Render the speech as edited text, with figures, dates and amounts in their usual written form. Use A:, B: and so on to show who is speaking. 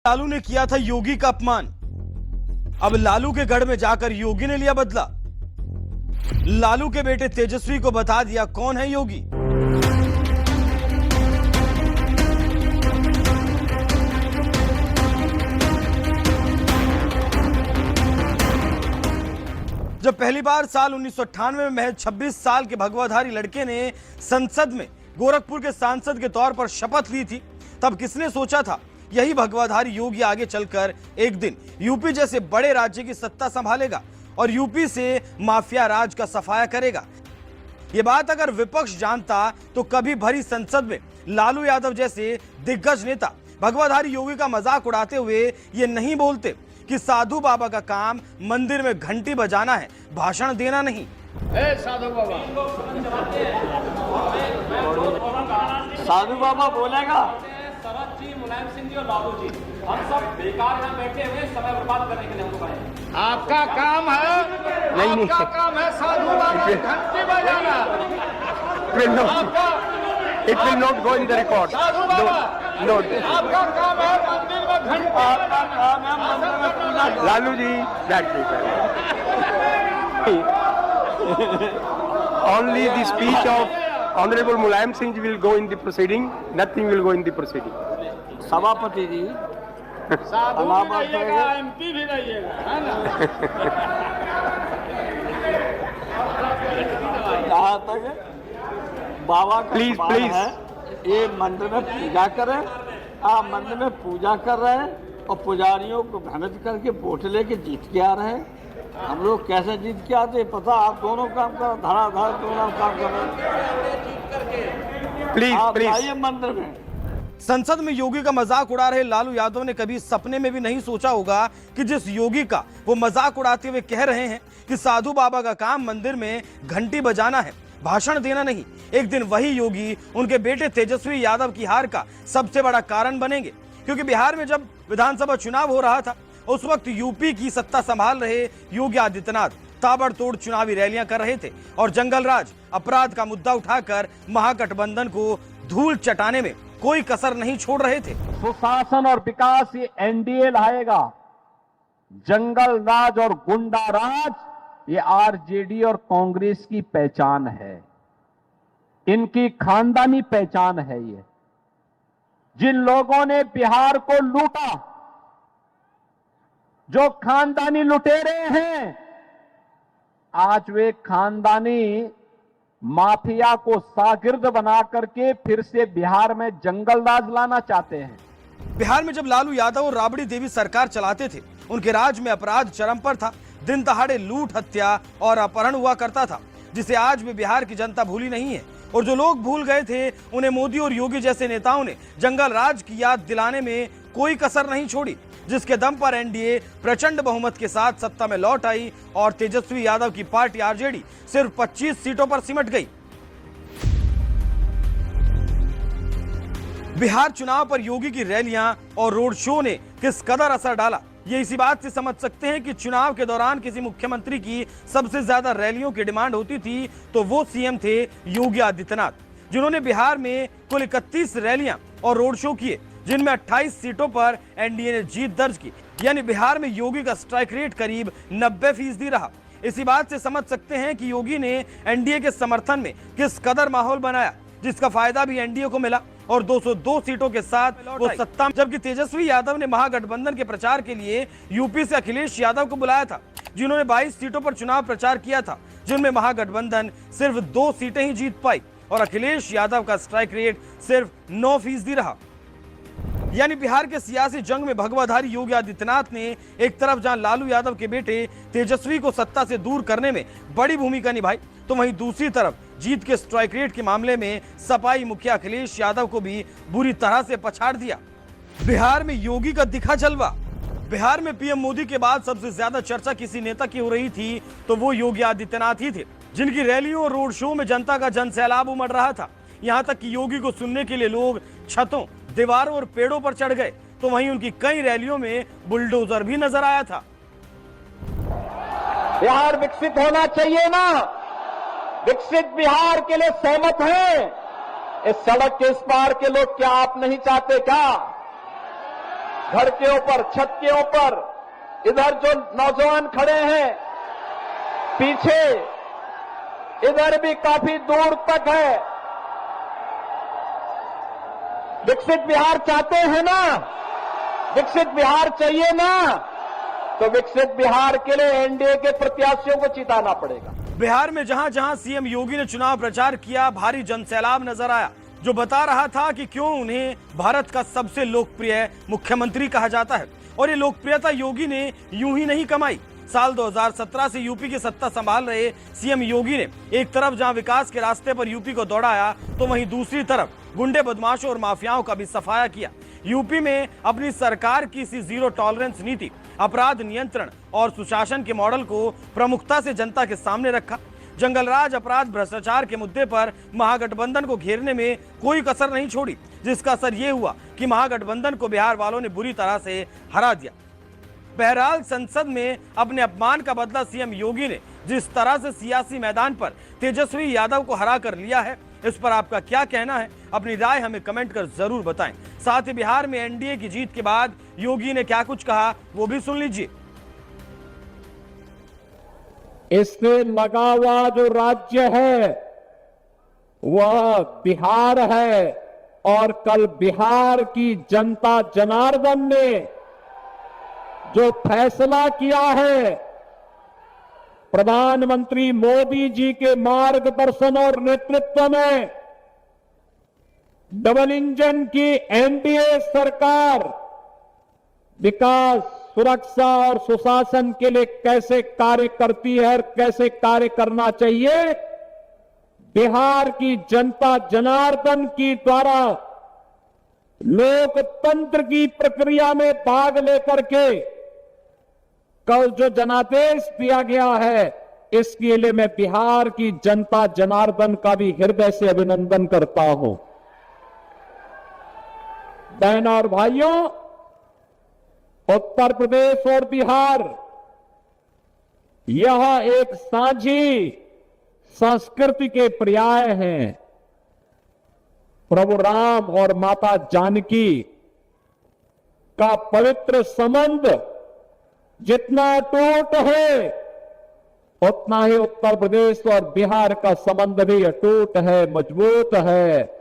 A: लालू ने किया था योगी का अपमान, अब लालू के गढ़ में जाकर योगी ने लिया बदला। लालू के बेटे तेजस्वी को बता दिया कौन है योगी। जब पहली बार साल 1998 में महज 26 साल के भगवाधारी लड़के ने संसद में गोरखपुर के सांसद के तौर पर शपथ ली थी, तब किसने सोचा था यही भगवाधारी योगी आगे चलकर एक दिन यूपी जैसे बड़े राज्य की सत्ता संभालेगा और यूपी से माफिया राज का सफाया करेगा। यह बात अगर विपक्ष जानता तो कभी भरी संसद में लालू यादव जैसे दिग्गज नेता भगवाधारी योगी का मजाक उड़ाते हुए ये नहीं बोलते कि साधु बाबा का काम मंदिर में घंटी बजाना है, भाषण देना नहीं।
B: साधु बाबा बोलेगा।
C: शरद जी, मुलायम सिंह जी और लालू जी, हम सब बेकार यहाँ बैठे हुए समय बर्बाद करने के लिए हमको कहें।
B: आपका काम है, आपका काम है साधु बाबा की घंटी बजाना।
D: It will not go in the record.
B: साधु बाबा, आपका काम है मंदिर में घंटी। आपका काम है मंदिर में पूजा।
D: Lalu ji, that's it. Only the speech of Honorable Mulayam Singh ji will go in the proceeding. Nothing will go in the proceeding.
B: सभापति जी, साधु भी रहिएगा, एमपी भी रहिएगा, है ना? जहाँ तक बाबा का
D: Please.
B: है, ये मंदिर में पूजा करें। आप मंदिर में पूजा कर रहे हैं और पुजारियों को भ्रमित करके वोट लेके जीत के आ रहे हैं। हम लोग कैसे जीत के आते पता, आप दोनों काम कर, धड़ाधड़ दोनों काम कर रहे हैं।
D: Please.
B: आइए मंदिर में।
A: संसद में योगी का मजाक उड़ा रहे लालू यादव ने कभी सपने में भी नहीं सोचा होगा कि जिस योगी का वो मजाक उड़ाते हुए कह रहे हैं कि साधु बाबा का काम मंदिर में घंटी बजाना है, भाषण देना नहीं, एक दिन वही योगी उनके बेटे तेजस्वी यादव की हार का सबसे बड़ा कारण बनेंगे। क्योंकि बिहार में जब विधानसभा चुनाव हो रहा था उस वक्त यूपी की सत्ता संभाल रहे योगी आदित्यनाथ ताबड़तोड़ चुनावी रैलियां कर रहे थे और जंगल राज, अपराध का मुद्दा उठाकर महागठबंधन को धूल चटाने में कोई कसर नहीं छोड़ रहे थे।
E: सुशासन और विकास ये एनडीए लाएगा, जंगल राज और गुंडा राज ये आरजेडी और कांग्रेस की पहचान है, इनकी खानदानी पहचान है। ये जिन लोगों ने बिहार को लूटा, जो खानदानी लुटेरे हैं, आज वे खानदानी माफिया को शागिर्द बना करके फिर से बिहार में जंगल राज लाना चाहते हैं।
A: बिहार में जब लालू यादव और राबड़ी देवी सरकार चलाते थे उनके राज में अपराध चरम पर था, दिन दहाड़े लूट, हत्या और अपहरण हुआ करता था, जिसे आज भी बिहार की जनता भूली नहीं है। और जो लोग भूल गए थे उन्हें मोदी और योगी जैसे नेताओं ने जंगल राज की याद दिलाने में कोई कसर नहीं छोड़ी, जिसके दम पर एनडीए प्रचंड बहुमत के साथ सत्ता में लौट आई और तेजस्वी यादव की पार्टी आरजेडी सिर्फ 25 सीटों पर सिमट गई। बिहार चुनाव पर योगी की रैलियां और रोड शो ने किस कदर असर डाला, ये इसी बात से समझ सकते हैं कि चुनाव के दौरान किसी मुख्यमंत्री की सबसे ज्यादा रैलियों की डिमांड होती थी तो वो सीएम थे योगी आदित्यनाथ, जिन्होंने बिहार में कुल 31 रैलियां और रोड शो किए, जिनमें 28 सीटों पर एनडीए ने जीत दर्ज की। यानी बिहार में योगी का स्ट्राइक रेट करीब 90% रहा। इसी बात से समझ सकते हैं कि योगी ने एनडीए के समर्थन में किस कदर माहौल बनाया, जिसका फायदा भी एनडीए को मिला और 202 सीटों के साथ वो सत्ता में। जबकि तेजस्वी यादव ने महागठबंधन के प्रचार के लिए यूपी से अखिलेश यादव को बुलाया था, जिन्होंने 22 सीटों पर चुनाव प्रचार किया था, जिनमें महागठबंधन सिर्फ 2 सीटें ही जीत पाई और अखिलेश यादव का स्ट्राइक रेट सिर्फ 9% रहा। यानी बिहार के सियासी जंग में भगवाधारी योगी आदित्यनाथ ने एक तरफ जहां लालू यादव के बेटे तेजस्वी को सत्ता से दूर करने में बड़ी भूमिका निभाई, तो वहीं दूसरी तरफ जीत के स्ट्राइक रेट के मामले में सपाई मुखिया अखिलेश यादव को भी बुरी तरह से पछाड़ दिया। बिहार में योगी का दिखा जलवा। बिहार में पीएम मोदी के बाद सबसे ज्यादा चर्चा किसी नेता की हो रही थी तो वो योगी आदित्यनाथ ही थे, जिनकी रैलियों और रोड शो में जनता का जनसैलाब उमड़ रहा था। यहाँ तक कि योगी को सुनने के लिए लोग छतों, दीवारों और पेड़ों पर चढ़ गए, तो वहीं उनकी कई रैलियों में बुलडोजर भी नजर आया था।
E: बिहार विकसित होना चाहिए ना, विकसित बिहार के लिए सहमत हैं। इस सड़क के इस पार के लोग क्या आप नहीं चाहते क्या? घर के ऊपर, छत के ऊपर, इधर जो नौजवान खड़े हैं पीछे, इधर भी काफी दूर तक है। विकसित बिहार चाहते हैं ना? विकसित बिहार चाहिए ना? तो विकसित बिहार के लिए एनडीए के प्रत्याशियों को जिताना पड़ेगा।
A: बिहार में जहां जहां सीएम योगी ने चुनाव प्रचार किया, भारी जनसैलाब नजर आया, जो बता रहा था कि क्यों उन्हें भारत का सबसे लोकप्रिय मुख्यमंत्री कहा जाता है। और ये लोकप्रियता योगी ने यूं ही नहीं कमाई। साल 2017 से यूपी की सत्ता संभाल रहे सीएम योगी ने एक तरफ जहां विकास के रास्ते पर यूपी को दौड़ाया, तो वहीं दूसरी तरफ गुंडे, बदमाशों और माफियाओं का भी सफाया किया। यूपी में अपनी सरकार की इसी जीरो टॉलरेंस नीति, अपराध नियंत्रण और सुशासन के मॉडल को प्रमुखता से जनता के सामने रखा। जंगलराज, अपराध, भ्रष्टाचार के मुद्दे पर महागठबंधन को घेरने में कोई कसर नहीं छोड़ी, जिसका असर यह हुआ कि महागठबंधन को बिहार वालों ने बुरी तरह से हरा दिया। बहरहाल संसद में अपने अपमान का बदला सीएम योगी ने जिस तरह से सियासी मैदान पर तेजस्वी यादव को हरा कर लिया है, इस पर आपका क्या कहना है? अपनी राय हमें कमेंट कर जरूर बताएं। साथ ही बिहार में एनडीए की जीत के बाद योगी ने क्या कुछ कहा, वो भी सुन लीजिए।
E: इससे लगा हुआ जो राज्य है वह बिहार है, और कल बिहार की जनता जनार्दन ने जो फैसला किया है, प्रधानमंत्री मोदी जी के मार्गदर्शन और नेतृत्व में डबल इंजन की एनडीए सरकार विकास, सुरक्षा और सुशासन के लिए कैसे कार्य करती है और कैसे कार्य करना चाहिए, बिहार की जनता जनार्दन की द्वारा लोकतंत्र की प्रक्रिया में भाग लेकर के कल जो जनादेश दिया गया है, इसके लिए मैं बिहार की जनता जनार्दन का भी हृदय से अभिनंदन करता हूं। बहनों और भाइयों, उत्तर प्रदेश और बिहार यह एक साझी संस्कृति के पर्याय हैं। प्रभु राम और माता जानकी का पवित्र संबंध जितना अटूट है, उतना ही उत्तर प्रदेश और बिहार का संबंध भी अटूट है, मजबूत है।